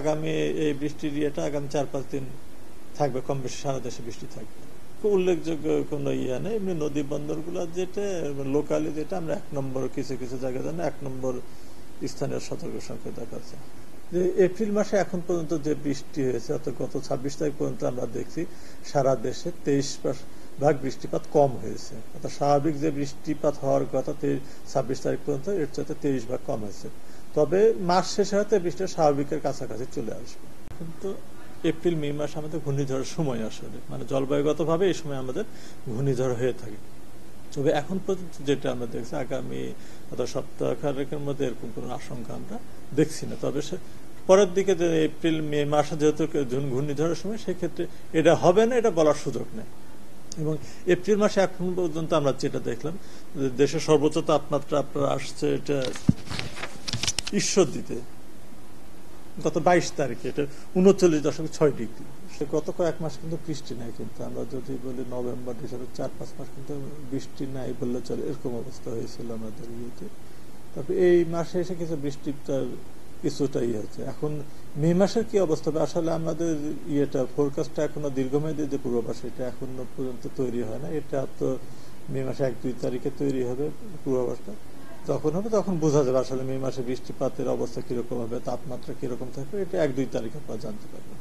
আগামী এই বৃষ্টির ইয়েটা আগামী 4-5 দিন থাকবে, কম বেশি সারা দেশে বৃষ্টি থাকবে। উল্লেখযোগ্য কোনো ইয়ে নেই। এমনি নদী বন্দরগুলো যেটা লোকালি, যেটা আমরা 1 নম্বর কিছু কিছু জায়গায় জানি 1 নম্বর স্থানীয় সতর্ক সংকেত দেখাচ্ছে যে এপ্রিল মাসে এখন পর্যন্ত যে বৃষ্টি হয়েছে, অর্থাৎ গত 26 তারিখ পর্যন্ত আমরা দেখছি সারা দেশে 23% বৃষ্টিপাত কম হয়েছে। অর্থাৎ স্বাভাবিক যে বৃষ্টিপাত হওয়ার কথা 26 তারিখ পর্যন্ত, এর চাইতে 23% কম হয়েছে। তবে মাস শেষে হয়তো বৃষ্টি স্বাভাবিকের কাছাকাছি চলে আসবে। কিন্তু এপ্রিল মে মাস আমাদের ঘূর্ণিঝড়ের সময়, আসলে মানে জলবায়ুগতভাবে এই সময় আমাদের ঘূর্ণিঝড় হয়ে থাকে। তবে এখন পর্যন্ত যেটা আমরা দেখছি আগামী সপ্তাহখানেকের মধ্যে এরকম কোনো আশঙ্কা আমরা দেখছি না। তবে পরের দিকে যে এপ্রিল মে মাসে যেহেতু ঘূর্ণিঝড়ের সময়, সেক্ষেত্রে এটা হবে না এটা বলার সুযোগ নেই। এবং এপ্রিল মাসে এখন পর্যন্ত আমরা যেটা দেখলাম, দেশের সর্বোচ্চ তাপমাত্রা আপনার আসছে এটা ঈশ্বরদীতে গত 22 তারিখে, এটা 39.6 ডিগ্রি। সে গত কয়েক মাস কিন্তু বৃষ্টি নাই, কিন্তু আমরা যদি বলি নভেম্বর ডিসেম্বর 4-5 মাস কিন্তু বৃষ্টি নাই বললে চলে, এরকম অবস্থা হয়েছিল আমাদের ইয়েতে। তারপরে এই মাসে এসে কিছু বৃষ্টিটার কিছুটা ইয়ে হচ্ছে। এখন মে মাসের কি অবস্থা হবে, আসলে আমাদের ইয়েটা ফোরকাস্টটা এখনো দীর্ঘমেয়াদী যে পূর্বাভাস, এটা এখনো পর্যন্ত তৈরি হয় না। এটা তো মে মাসে 1-2 তারিখে তৈরি হবে পূর্বাভাসটা। যখন হবে তখন বোঝা যাবে আসলে মে মাসে বৃষ্টিপাতের অবস্থা কিরকম হবে, তাপমাত্রা কিরকম থাকবে, এটা 1-2 তারিখে আপনারা জানতে পারবেন।